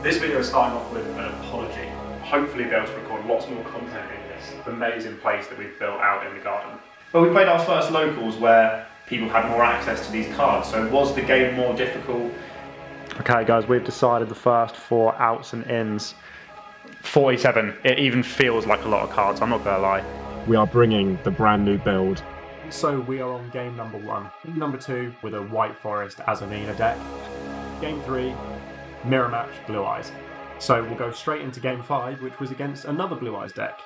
This video is starting off with an apology. Hopefully be able to record lots more content in this amazing place that we've built out in the garden. But we played our first locals where people had more access to these cards, so was the game more difficult? Okay guys, we've decided the first 4 outs and ins. 47, it even feels like a lot of cards, I'm not gonna lie. We are bringing the brand new build. So we are on game number 1. Game number 2 with a White Forest as a Nina deck. Game 3, mirror match, Blue Eyes. So we'll go straight into game 5, which was against another Blue Eyes deck.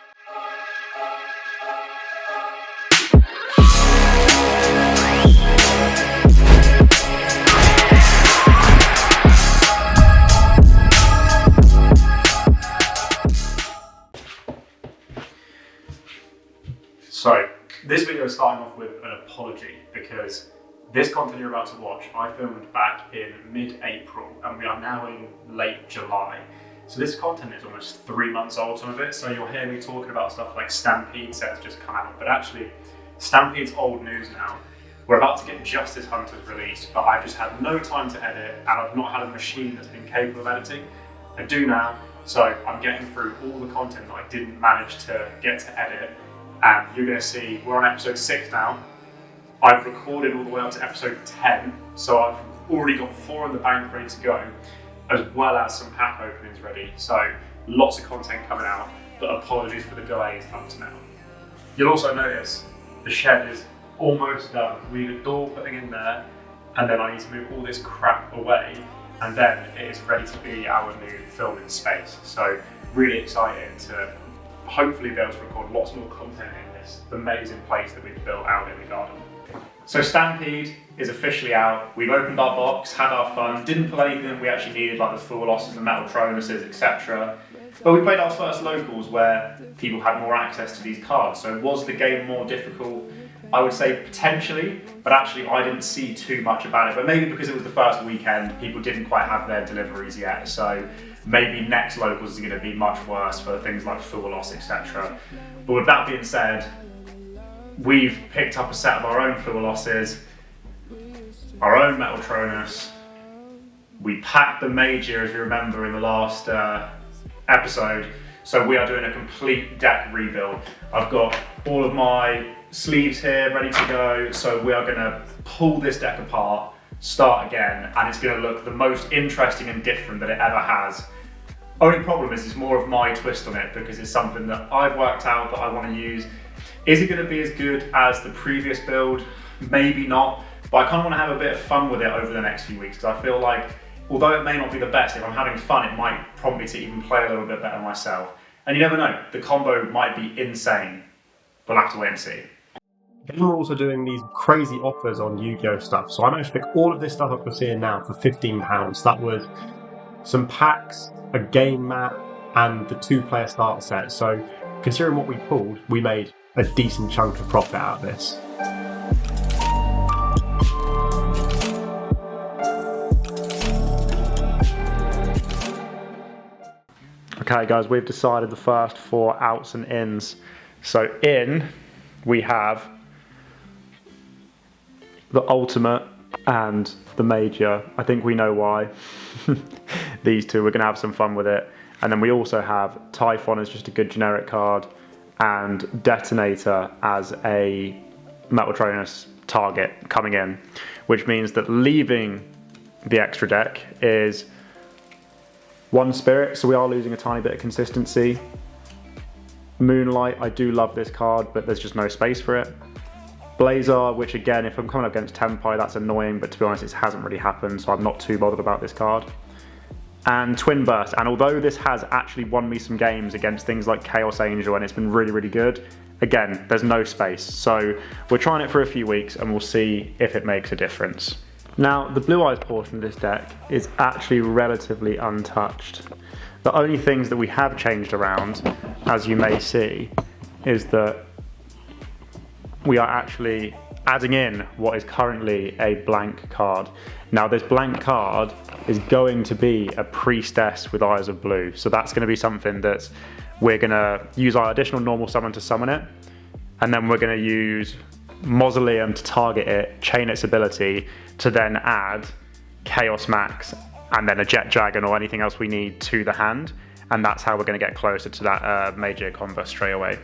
So, this video is starting off with an apology because this content you're about to watch, I filmed back in mid-April and we are now in late July. So this content is almost 3 months old, some of it, so you'll hear me talking about stuff like Stampede sets just come out, but actually Stampede's old news now. We're about to get Justice Hunters released, but I've just had no time to edit and I've not had a machine that's been capable of editing. I do now, so I'm getting through all the content that I didn't manage to get to edit. And you're going to see, we're on episode 6 now. I've recorded all the way up to episode 10, so I've already got 4 in the bank ready to go, as well as some pack openings ready. So lots of content coming out, but apologies for the delays up to now. You'll also notice the shed is almost done. We need a door putting in there, and then I need to move all this crap away, and then it is ready to be our new filming space. So really excited to hopefully be able to record lots more content in this amazing place that we've built out in the garden. So Stampede is officially out. We've opened our box, had our fun, didn't pull anything we actually needed, like the Full Losses and Metal Tronuses, etc. But we played our first locals where people had more access to these cards. So was the game more difficult? I would say potentially, but actually I didn't see too much about it. But maybe because it was the first weekend, people didn't quite have their deliveries yet. So maybe next locals is going to be much worse for things like Full Loss, etc. But with that being said, we've picked up a set of our own Full Losses, our own Metal Tronus. We packed the Magia, as you remember, in the last episode. So we are doing a complete deck rebuild. I've got all of my sleeves here ready to go. So we are going to pull this deck apart, start again, and it's going to look the most interesting and different that it ever has. Only problem is it's more of my twist on it because it's something that I've worked out that I want to use. Is it going to be as good as the previous build? Maybe not, but I kind of want to have a bit of fun with it over the next few weeks because I feel like although it may not be the best, if I'm having fun it might prompt me to even play a little bit better myself. And you never know, the combo might be insane. We'll have to wait and see. Then we're also doing these crazy offers on Yu-Gi-Oh stuff. So I managed to pick all of this stuff up you're seeing now for £15. That was some packs, a game mat, and the 2-player starter set. So considering what we pulled, we made a decent chunk of profit out of this. Okay guys, we've decided the first 4 outs and ins. So in, we have the Ultimate and the Magia. I think we know why. These two, we're going to have some fun with it. And then we also have Typhon as just a good generic card, and Detonator as a Metal Tronus target coming in, which means that leaving the extra deck is 1 Spirit, so we are losing a tiny bit of consistency. Moonlight, I do love this card, but there's just no space for it. Blazer, which again, if I'm coming up against Tempai, that's annoying, but to be honest, it hasn't really happened, so I'm not too bothered about this card. And Twin Burst, and although this has actually won me some games against things like Chaos Angel, and it's been really, really good, again, there's no space. So we're trying it for a few weeks, and we'll see if it makes a difference. Now, the Blue Eyes portion of this deck is actually relatively untouched. The only things that we have changed around, as you may see, is that we are actually adding in what is currently a blank card. Now, this blank card is going to be a Priestess with Eyes of Blue. So that's going to be something that we're going to use our additional normal summon to summon it. And then we're going to use Mausoleum to target it, chain its ability, to then add Chaos Max and then a Jet Dragon or anything else we need to the hand, and that's how we're going to get closer to that Magia combo straight away.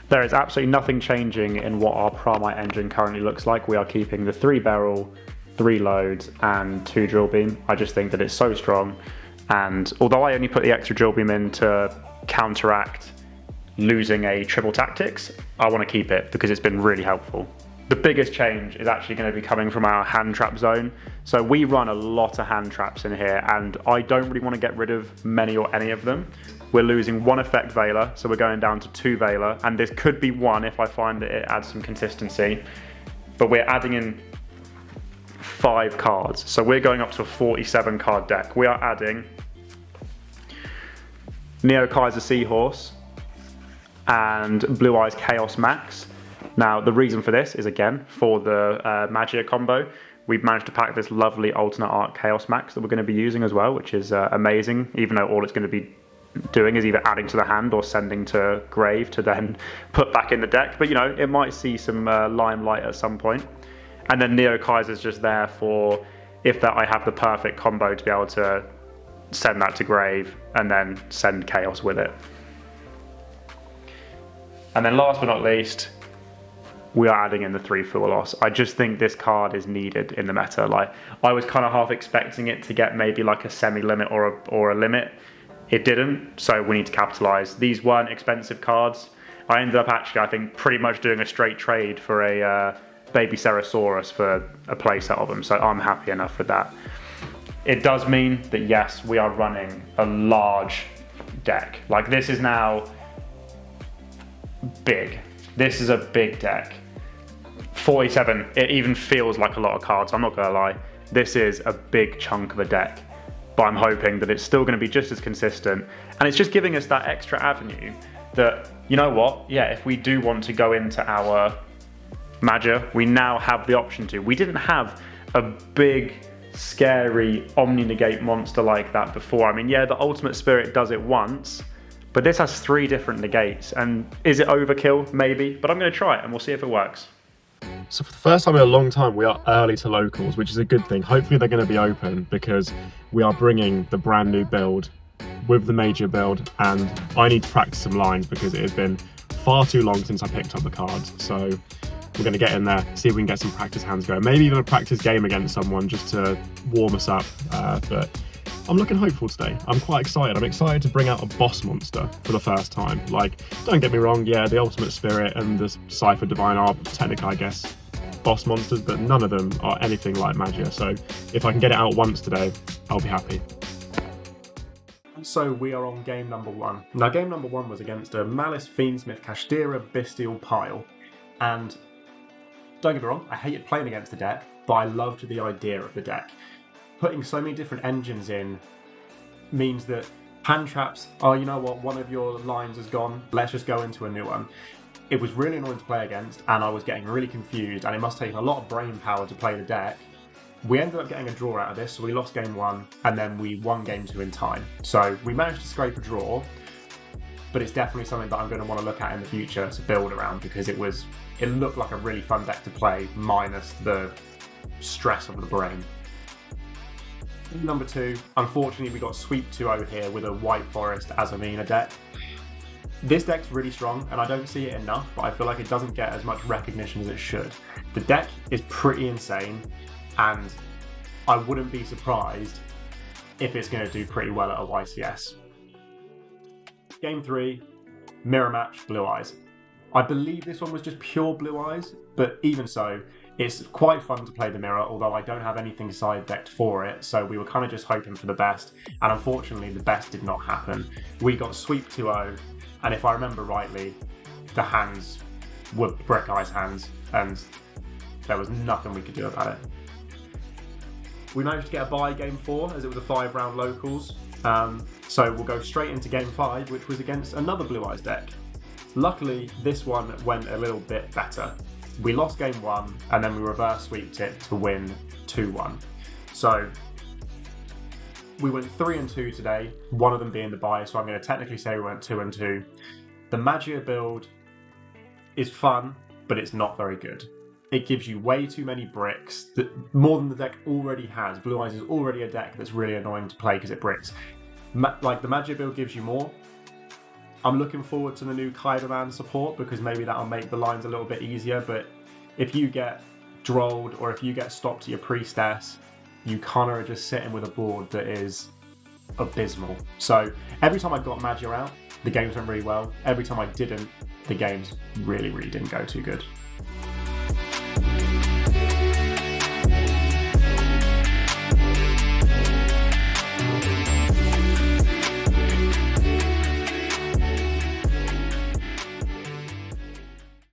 There is absolutely nothing changing in what our Primite engine currently looks like. We are keeping the 3 barrel, 3 loads, and 2 drill beam. I just think that it's so strong, and although I only put the extra drill beam in to counteract losing a triple tactics, I want to keep it because it's been really helpful. The biggest change is actually going to be coming from our hand trap zone. So we run a lot of hand traps in here, and I don't really want to get rid of many or any of them. We're losing 1 effect Veiler, so we're going down to 2 Veiler, and this could be 1 if I find that it adds some consistency. But we're adding in 5 cards, so we're going up to a 47 card deck. We are adding Neo Kaiser Seahorse and Blue Eyes Chaos Max. Now, the reason for this is, again, for the Magia combo. We've managed to pack this lovely alternate art Chaos Max that we're going to be using as well, which is amazing, even though all it's going to be doing is either adding to the hand or sending to grave to then put back in the deck. But, you know, it might see some limelight at some point. And then Neo Kaiser's just there for if that I have the perfect combo to be able to send that to grave and then send Chaos with it. And then last but not least, we are adding in the 3 Fualos. I just think this card is needed in the meta. Like, I was kind of half expecting it to get maybe like a semi-limit or a limit. It didn't, so we need to capitalize. These weren't expensive cards. I ended up actually, I think, pretty much doing a straight trade for a Baby Ceresaurus for a playset of them, so I'm happy enough with that. It does mean that, yes, we are running a large deck. Like, this is now big. This is a big deck. 47, it even feels like a lot of cards, I'm not gonna lie. This is a big chunk of a deck, but I'm hoping that it's still gonna be just as consistent, and it's just giving us that extra avenue that, you know what, yeah, if we do want to go into our Magia, we now have the option to. We didn't have a big, scary Omni-Negate monster like that before. I mean, yeah, the Ultimate Spirit does it once, but this has 3 different negates, and is it overkill? Maybe, but I'm going to try it and we'll see if it works. So for the first time in a long time, we are early to locals, which is a good thing. Hopefully they're going to be open because we are bringing the brand new build with the Magia build, and I need to practice some lines because it has been far too long since I picked up the cards. So we're going to get in there, see if we can get some practice hands going. Maybe even a practice game against someone just to warm us up. But I'm looking hopeful today. I'm quite excited. I'm excited to bring out a boss monster for the first time. Like, don't get me wrong, yeah, the Ultimate Spirit and the Cypher Divine are technically, I guess, boss monsters, but none of them are anything like Magia. So if I can get it out once today, I'll be happy. So we are on game number 1. Now, game number 1 was against a Malice Fiendsmith Kashtira Bestial Pile. And don't get me wrong, I hated playing against the deck, but I loved the idea of the deck. Putting so many different engines in means that hand traps, oh, you know what, one of your lines has gone, let's just go into a new one. It was really annoying to play against, and I was getting really confused, and it must take a lot of brain power to play the deck. We ended up getting a draw out of this, so we lost game 1, and then we won game 2 in time. So we managed to scrape a draw, but it's definitely something that I'm going to want to look at in the future to build around, because it looked like a really fun deck to play, minus the stress of the brain. Number 2, unfortunately we got Sweep 2-0 here with a White Forest Azamina deck. This deck's really strong, and I don't see it enough, but I feel like it doesn't get as much recognition as it should. The deck is pretty insane, and I wouldn't be surprised if it's going to do pretty well at a YCS. Game 3, Mirror Match, Blue Eyes. I believe this one was just pure Blue Eyes, but even so, it's quite fun to play the Mirror, although I don't have anything side decked for it, so we were kind of just hoping for the best, and unfortunately the best did not happen. We got Sweep 2-0, and if I remember rightly, the hands were Brick Eyes hands, and there was nothing we could do about it. We managed to get a bye game 4, as it was a 5-round locals, so we'll go straight into game 5, which was against another Blue Eyes deck. Luckily, this one went a little bit better. We lost game 1, and then we reverse sweeped it to win 2-1. So we went 3-2 today, one of them being the bye, so I'm going to technically say we went 2-2. The Magia build is fun, but it's not very good. it gives you way too many bricks, more than the deck already has. Blue Eyes is already a deck that's really annoying to play because it bricks. Like the Magia build gives you more. I'm looking forward to the new Kaiserman support because maybe that'll make the lines a little bit easier, but if you get drolled or if you get stopped to your priestess, you kind of are just sitting with a board that is abysmal. So every time I got Magia out, the games went really well. Every time I didn't, the games really didn't go too good.